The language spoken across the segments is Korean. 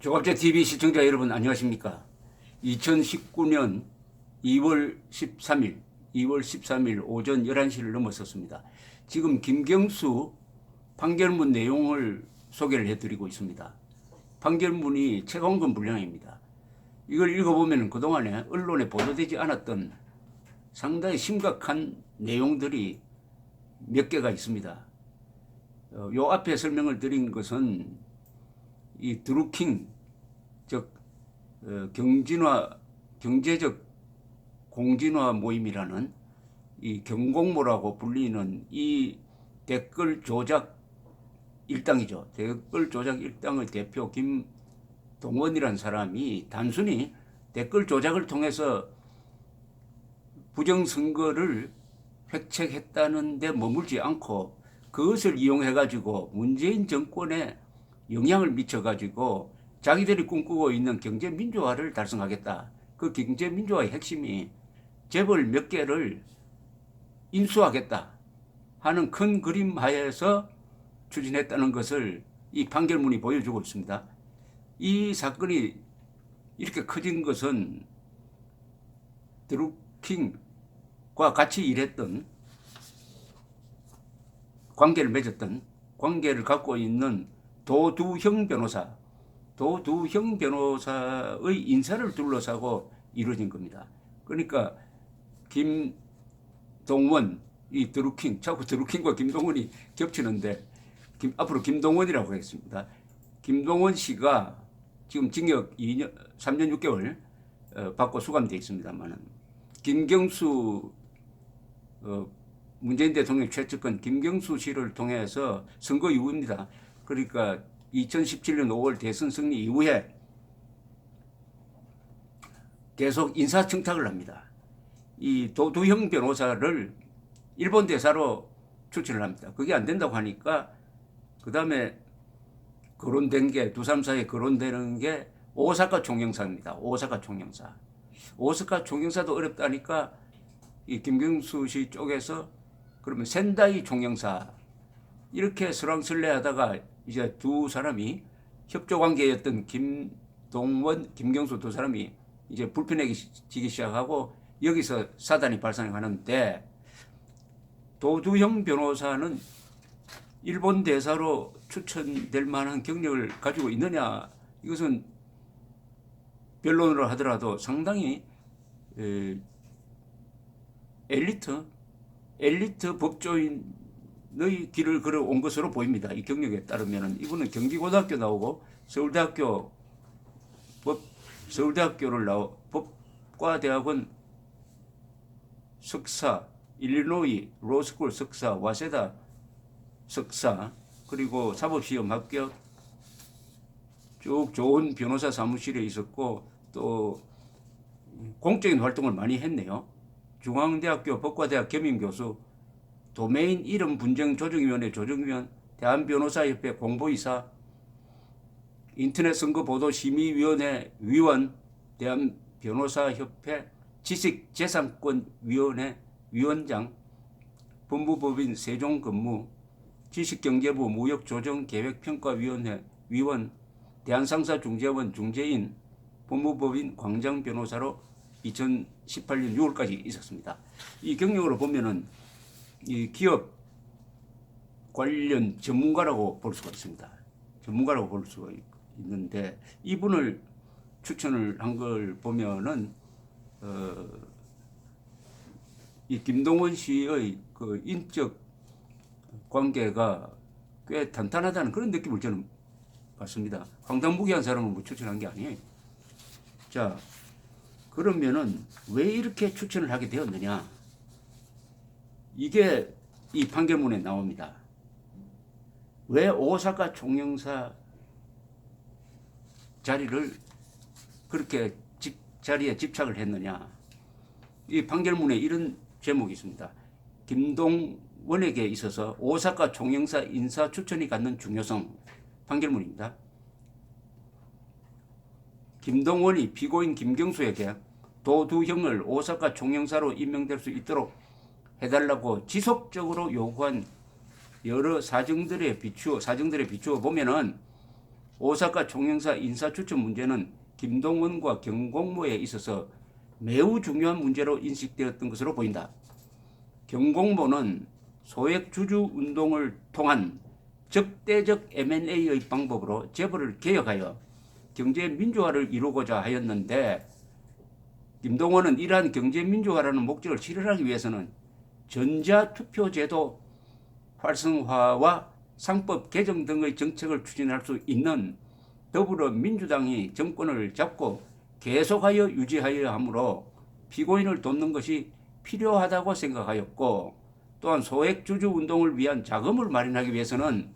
조갑제TV 시청자 여러분 안녕하십니까. 2019년 2월 13일 오전 11시를 넘어섰습니다. 지금 김경수 판결문 내용을 소개를 해드리고 있습니다. 판결문이 최강권 분량입니다. 이걸 읽어보면 그동안에 언론에 보도되지 않았던 상당히 심각한 내용들이 몇 개가 있습니다. 요 앞에 설명을 드린 것은 이 드루킹, 즉 경제적 공진화 모임이라는 이 경공모라고 불리는 이 댓글 조작 일당이죠. 댓글 조작 일당의 대표 김동원이라는 사람이 단순히 댓글 조작을 통해서 부정선거를 획책했다는 데 머물지 않고 그것을 이용해 가지고 문재인 정권에 영향을 미쳐 가지고 자기들이 꿈꾸고 있는 경제민주화를 달성하겠다. 그 경제민주화의 핵심이 재벌 몇 개를 인수하겠다 하는 큰 그림 하에서 추진했다는 것을 이 판결문이 보여주고 있습니다. 이 사건이 이렇게 커진 것은 드루킹과 같이 일했던 관계를 맺었던 관계를 갖고 있는 도두형 변호사의 인사를 둘러싸고 이루어진 겁니다. 그러니까 김동원, 이 드루킹, 자꾸 드루킹과 김동원이 겹치는데 앞으로 김동원이라고 하겠습니다. 김동원 씨가 지금 징역 3년 6개월 받고 수감되어 있습니다만은 김경수 문재인 대통령 최측근 김경수 씨를 통해서 선거 이후입니다. 그러니까 2017년 5월 대선 승리 이후에 계속 인사청탁을 합니다. 이 도두형 변호사를 일본 대사로 추천을 합니다. 그게 안 된다고 하니까 그 다음에 거론된 게 두 사람 사이에 거론되는 게 오사카 총영사입니다. 오사카 총영사. 오사카 총영사도 어렵다니까 이 김경수 씨 쪽에서 그러면 센다이 총영사 이렇게 설왕설래하다가 이제 두 사람이 협조 관계였던 김동원, 김경수 두 사람이 이제 불편해지기 시작하고 여기서 사단이 발생하는데 도두형 변호사는 일본 대사로 추천될 만한 경력을 가지고 있느냐, 이것은 변론으로 하더라도 상당히 엘리트 법조인의 길을 걸어온 것으로 보입니다. 이 경력에 따르면 이분은 경기고등학교 나오고 서울대학교를 나오고 법과대학원 석사, 일리노이 로스쿨 석사, 와세다 석사, 그리고 사법시험 합격, 쭉 좋은 변호사 사무실에 있었고 또 공적인 활동을 많이 했네요. 중앙대학교 법과대학 겸임교수, 도메인 이름 분쟁 조정위원회 조정위원, 대한변호사협회 공보이사, 인터넷 선거보도심의위원회 위원, 대한변호사협회 지식재산권위원회 위원장, 법무법인 세종근무, 지식경제부 무역조정계획평가위원회 위원, 대한상사중재원 중재인, 법무법인 광장변호사로 2018년 6월까지 있었습니다. 이 경력으로 보면은 이 기업 관련 전문가라고 볼 수가 있습니다. 전문가라고 볼 수가 있는데 이분을 추천을 한 걸 보면은 이 김동원 씨의 그 인적 관계가 꽤 탄탄하다는 그런 느낌을 저는 받습니다. 황당무계한 사람을 뭐 추천한 게 아니에요. 자, 그러면은 왜 이렇게 추천을 하게 되었느냐? 이게 이 판결문에 나옵니다. 왜 오사카 총영사 자리를 그렇게 자리에 집착을 했느냐? 이 판결문에 이런 제목이 있습니다. 김동원에게 있어서 오사카 총영사 인사 추천이 갖는 중요성. 판결문입니다. 김동원이 피고인 김경수에게 도두형을 오사카 총영사로 임명될 수 있도록 해달라고 지속적으로 요구한 여러 사정들에 비추어 보면은 오사카 총영사 인사 추천 문제는 김동원과 경공모에 있어서 매우 중요한 문제로 인식되었던 것으로 보인다. 경공모는 소액 주주 운동을 통한 적대적 M&A의 방법으로 재벌을 개혁하여 경제 민주화를 이루고자 하였는데, 김동원은 이러한 경제 민주화라는 목적을 실현하기 위해서는 전자투표제도 활성화와 상법 개정 등의 정책을 추진할 수 있는 더불어민주당이 정권을 잡고 계속하여 유지하여야 하므로 피고인을 돕는 것이 필요하다고 생각하였고, 또한 소액 주주 운동을 위한 자금을 마련하기 위해서는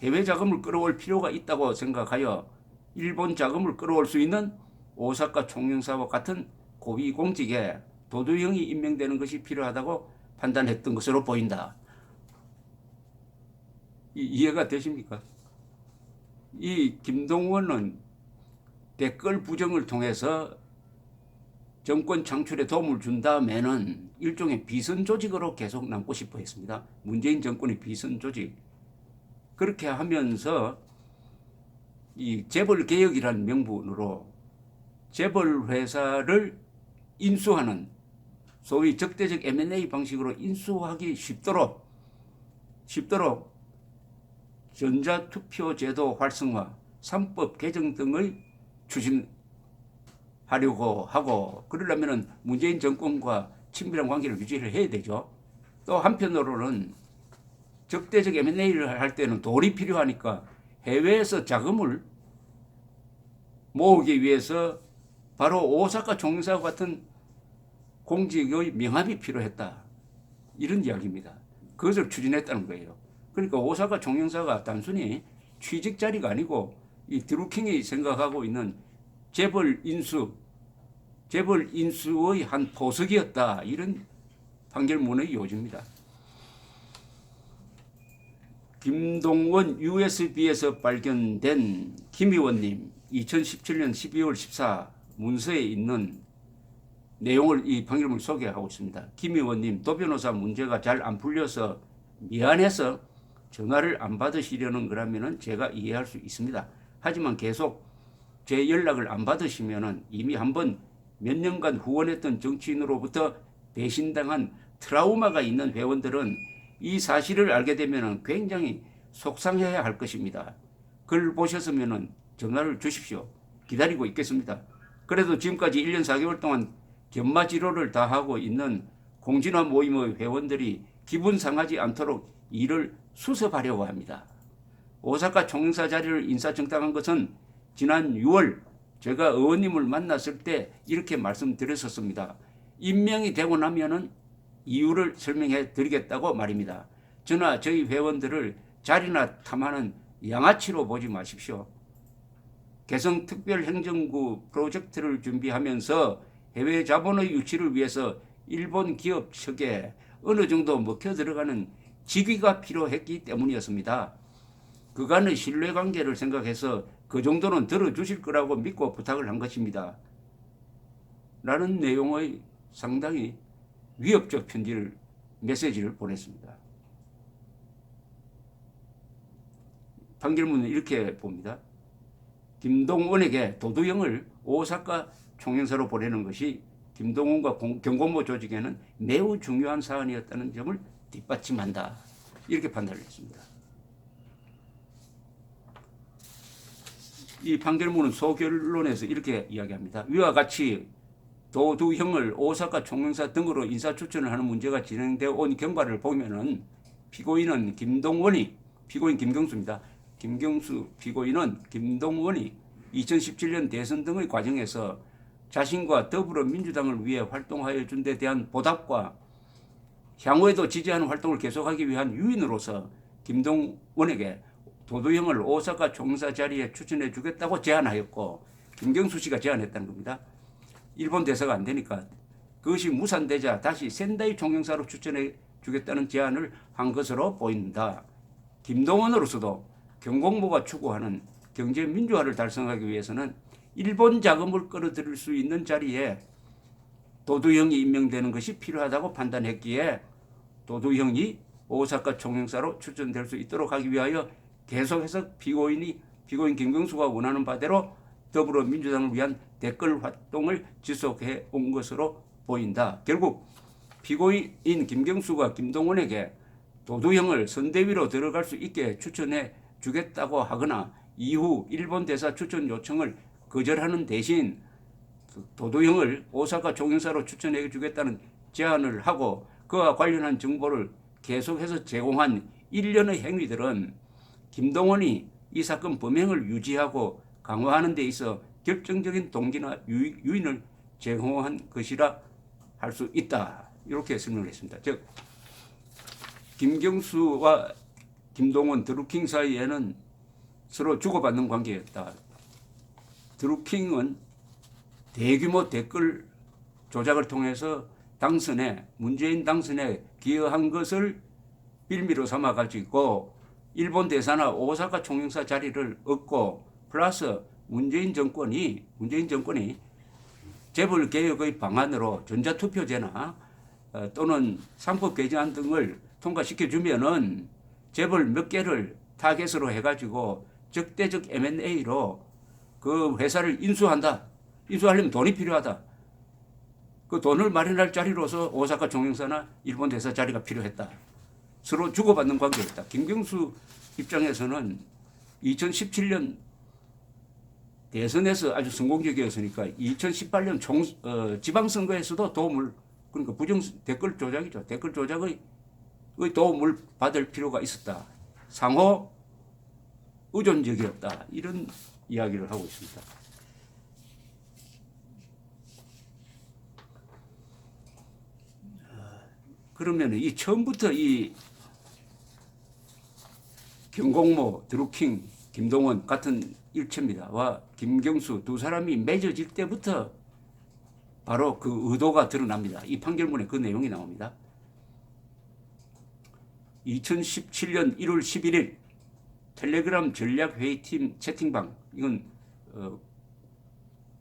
해외 자금을 끌어올 필요가 있다고 생각하여 일본 자금을 끌어올 수 있는 오사카 총영사와 같은 고위공직에 도두형이 임명되는 것이 필요하다고 판단했던 것으로 보인다. 이해가 되십니까? 이 김동원은 댓글 부정을 통해서 정권 창출에 도움을 준 다음에는 일종의 비선 조직으로 계속 남고 싶어 했습니다. 문재인 정권의 비선 조직. 그렇게 하면서 이 재벌 개혁이라는 명분으로 재벌 회사를 인수하는 소위 적대적 M&A 방식으로 인수하기 쉽도록 전자투표제도 활성화, 3법 개정 등을 추진하려고 하고, 그러려면 문재인 정권과 친밀한 관계를 유지를 해야 되죠. 또 한편으로는 적대적 M&A를 할 때는 돈이 필요하니까 해외에서 자금을 모으기 위해서 바로 오사카 총영사와 같은 공직의 명함이 필요했다. 이런 이야기입니다. 그것을 추진했다는 거예요. 그러니까 오사카 총영사가 단순히 취직 자리가 아니고 이 드루킹이 생각하고 있는 재벌 인수의 한 포석이었다. 이런 판결문의 요지입니다. 김동원 USB에서 발견된 김 의원님 2017년 12월 14 문서에 있는 내용을 이 판결문을 소개하고 있습니다. 김 의원님, 도 변호사 문제가 잘 안 풀려서 미안해서 전화를 안 받으시려는 거라면 제가 이해할 수 있습니다. 하지만 계속 제 연락을 안 받으시면 이미 한번 몇 년간 후원했던 정치인으로부터 배신당한 트라우마가 있는 회원들은 이 사실을 알게 되면 굉장히 속상해야 할 것입니다. 글 보셨으면 전화를 주십시오. 기다리고 있겠습니다. 그래도 지금까지 1년 4개월 동안 견마지로를 다하고 있는 공진화 모임의 회원들이 기분 상하지 않도록 이를 수습하려고 합니다. 오사카 총영사 자리를 인사정당한 것은 지난 6월 제가 의원님을 만났을 때 이렇게 말씀드렸었습니다. 임명이 되고 나면은 이유를 설명해 드리겠다고 말입니다. 저나 저희 회원들을 자리나 탐하는 양아치로 보지 마십시오. 개성특별행정구 프로젝트를 준비하면서 해외 자본의 유치를 위해서 일본 기업 측에 어느 정도 먹혀 들어가는 직위가 필요했기 때문이었습니다. 그간의 신뢰관계를 생각해서 그 정도는 들어주실 거라고 믿고 부탁을 한 것입니다. 라는 내용의 상당히 위협적 메시지를 보냈습니다. 판결문은 이렇게 봅니다. 김동원에게 도두형을 오사카 총영사로 보내는 것이 김동원과 경공모 조직에는 매우 중요한 사안이었다는 점을 뒷받침한다. 이렇게 판단을 했습니다. 이 판결문은 소결론에서 이렇게 이야기합니다. 위와 같이 도두형을 오사카 총영사 등으로 인사 추천을 하는 문제가 진행되어 온 경과를 보면은 피고인 김경수입니다. 김경수 피고인은 김동원이 2017년 대선 등의 과정에서 자신과 더불어민주당을 위해 활동하여 준 데 대한 보답과 향후에도 지지하는 활동을 계속하기 위한 유인으로서 김동원에게 도두형을 오사카 총영사 자리에 추천해 주겠다고 제안하였고, 김경수 씨가 제안했다는 겁니다. 일본 대사가 안 되니까 그것이 무산되자 다시 센다이 총영사로 추천해 주겠다는 제안을 한 것으로 보인다. 김동원으로서도 경공모가 추구하는 경제 민주화를 달성하기 위해서는 일본 자금을 끌어들일 수 있는 자리에 도두형이 임명되는 것이 필요하다고 판단했기에 도두형이 오사카 총영사로 추천될 수 있도록 하기 위하여 계속해서 피고인이 피고인 김경수가 원하는 바대로 더불어민주당을 위한 댓글 활동을 지속해 온 것으로 보인다. 결국 피고인 김경수가 김동원에게 도두형을 선대위로 들어갈 수 있게 추천해 주겠다고 하거나 이후 일본 대사 추천 요청을 거절하는 대신 도두형을 오사카 총영사로 추천해 주겠다는 제안을 하고 그와 관련한 정보를 계속해서 제공한 일련의 행위들은 김동원이 이 사건 범행을 유지하고 강화하는 데 있어 결정적인 동기나 유인을 제공한 것이라 할 수 있다. 이렇게 설명을 했습니다. 즉 김경수와 김동원 드루킹 사이에는 서로 주고받는 관계였다. 드루킹은 대규모 댓글 조작을 통해서 문재인 당선에 기여한 것을 빌미로 삼아가지고 일본 대사나 오사카 총영사 자리를 얻고 플러스 문재인 정권이 재벌 개혁의 방안으로 전자투표제나 또는 상법 개정안 등을 통과시켜주면은 재벌 몇 개를 타겟으로 해가지고 적대적 M&A로 그 회사를 인수한다. 인수하려면 돈이 필요하다. 그 돈을 마련할 자리로서 오사카 총영사나 일본 대사 자리가 필요했다. 서로 주고받는 관계였다. 김경수 입장에서는 2017년 대선에서 아주 성공적이었으니까 2018년 지방선거에서도 도움을, 그러니까 댓글 조작이죠. 댓글 조작의 도움을 받을 필요가 있었다. 상호 의존적이었다. 이런 이야기를 하고 있습니다. 그러면 이 처음부터 이 경공모, 드루킹, 김동원 같은 일체입니다. 와 김경수 두 사람이 맺어질 때부터 바로 그 의도가 드러납니다. 이 판결문에 그 내용이 나옵니다. 2017년 1월 11일 텔레그램 전략회의팀 채팅방, 이건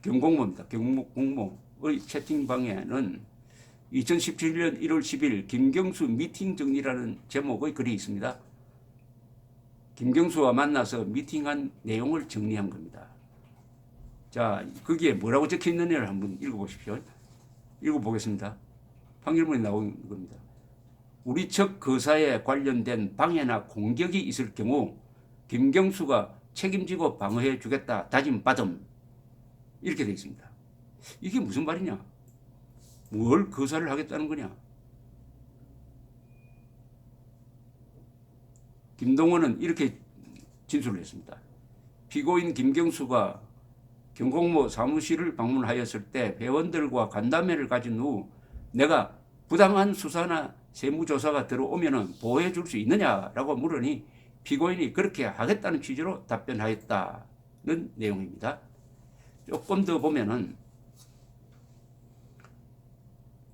경공모입니다. 경공모의 채팅방에는 2017년 1월 10일 김경수 미팅 정리라는 제목의 글이 있습니다. 김경수와 만나서 미팅한 내용을 정리한 겁니다. 자, 거기에 뭐라고 적혀 있느냐를 한번 읽어보십시오. 읽어보겠습니다. 판결문에 나온 겁니다. 우리 측 거사에 관련된 방해나 공격이 있을 경우 김경수가 책임지고 방어해 주겠다 다짐받음. 이렇게 되어 있습니다. 이게 무슨 말이냐? 뭘 거사를 하겠다는 거냐? 김동원은 이렇게 진술을 했습니다. 피고인 김경수가 경공모 사무실을 방문하였을 때 회원들과 간담회를 가진 후 내가 부당한 수사나 세무조사가 들어오면 보호해 줄 수 있느냐라고 물으니 피고인이 그렇게 하겠다는 취지로 답변하였다는 내용입니다. 조금 더 보면은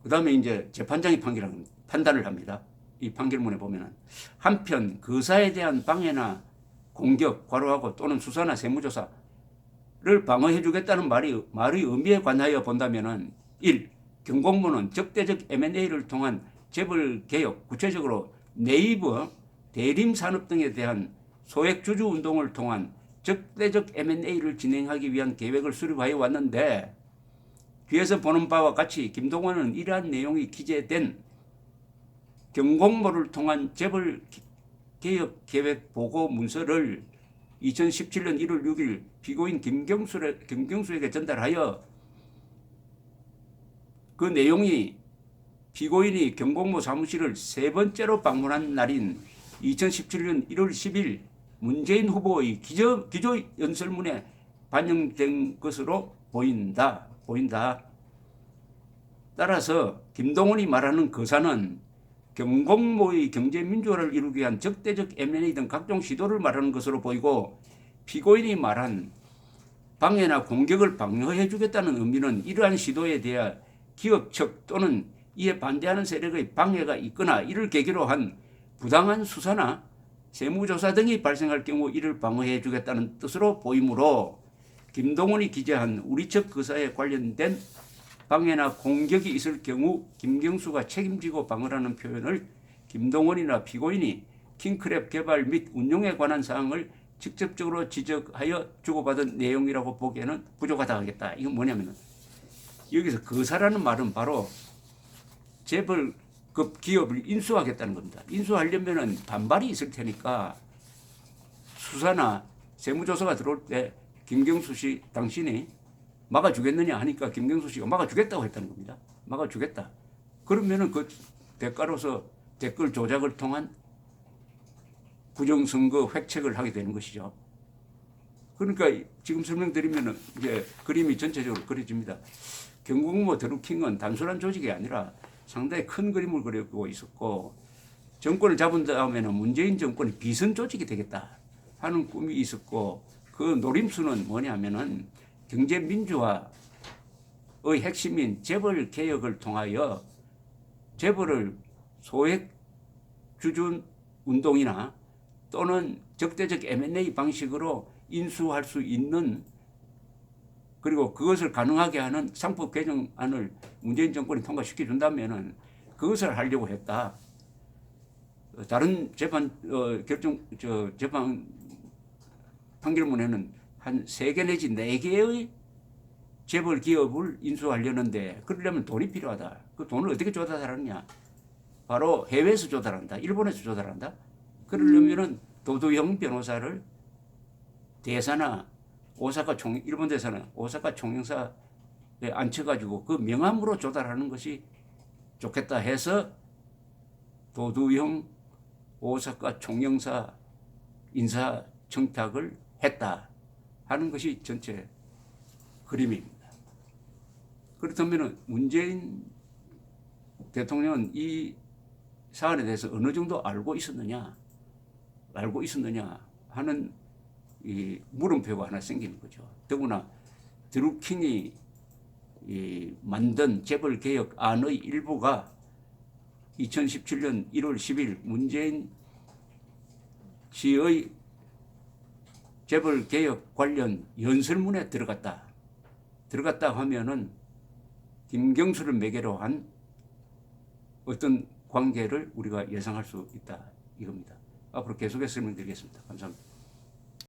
그 다음에 이제 재판장이 판단을 합니다. 이 판결문에 보면은 한편 거사에 대한 방해나 공격, 과로하고 또는 수사나 세무조사를 방어해 주겠다는 말의 의미에 관하여 본다면은 1. 경공모는 적대적 M&A를 통한 재벌 개혁, 구체적으로 네이버, 대림산업 등에 대한 소액주주 운동을 통한 적대적 M&A를 진행하기 위한 계획을 수립하여 왔는데 뒤에서 보는 바와 같이 김동원은 이러한 내용이 기재된 경공모를 통한 재벌 개혁 계획 보고 문서를 2017년 1월 6일 피고인 김경수에게 전달하여 그 내용이 피고인이 경공모 사무실을 세 번째로 방문한 날인 2017년 1월 10일 문재인 후보의 기조 연설문에 반영된 것으로 보인다. 따라서 김동원이 말하는 거사는 경공모의 경제민주화를 이루기 위한 적대적 M&A 등 각종 시도를 말하는 것으로 보이고 피고인이 말한 방해나 공격을 방어해 주겠다는 의미는 이러한 시도에 대해 기업 측 또는 이에 반대하는 세력의 방해가 있거나 이를 계기로 한 부당한 수사나 세무조사 등이 발생할 경우 이를 방어해 주겠다는 뜻으로 보이므로 김동원이 기재한 우리 측 거사에 관련된 방해나 공격이 있을 경우 김경수가 책임지고 방어라는 표현을 김동원이나 피고인이 킹크랩 개발 및 운용에 관한 사항을 직접적으로 지적하여 주고받은 내용이라고 보기에는 부족하다 하겠다. 이건 뭐냐면은 여기서 거사라는 말은 바로 재벌급 기업을 인수하겠다는 겁니다. 인수하려면은 반발이 있을 테니까 수사나 세무조사가 들어올 때 김경수 씨 당신이 막아주겠느냐 하니까 김경수 씨가 막아주겠다고 했다는 겁니다. 막아주겠다. 그러면은 그 대가로서 댓글 조작을 통한 부정선거 획책을 하게 되는 것이죠. 그러니까 지금 설명드리면은 이제 그림이 전체적으로 그려집니다. 경국모 드루킹은 단순한 조직이 아니라 상당히 큰 그림을 그리고 있었고, 정권을 잡은 다음에는 문재인 정권이 비선 조직이 되겠다 하는 꿈이 있었고, 그 노림수는 뭐냐면은 경제 민주화의 핵심인 재벌 개혁을 통하여 재벌을 소액 주준 운동이나 또는 적대적 M&A 방식으로 인수할 수 있는, 그리고 그것을 가능하게 하는 상법 개정안을 문재인 정권이 통과시켜 준다면은 그것을 하려고 했다. 다른 재판 재판 판결문에는 한 3개 내지 4개의 재벌 기업을 인수하려는데 그러려면 돈이 필요하다. 그 돈을 어떻게 조달하느냐? 바로 해외에서 조달한다. 일본에서 조달한다. 그러려면은 도두영 변호사를 대사나 일본 대사나 오사카 총영사에 앉혀가지고 그 명함으로 조달하는 것이 좋겠다 해서 도두영 오사카 총영사 인사 청탁을 했다 하는 것이 전체 그림입니다. 그렇다면 문재인 대통령은 이 사안에 대해서 어느 정도 알고 있었느냐 하는 이 물음표가 하나 생기는 거죠. 더구나 드루킹이 만든 재벌개혁안의 일부가 2017년 1월 10일 문재인 씨의 재벌개혁 관련 연설문에 들어갔다 하면은 김경수를 매개로 한 어떤 관계를 우리가 예상할 수 있다 이겁니다. 앞으로 계속해서 설명드리겠습니다. 감사합니다.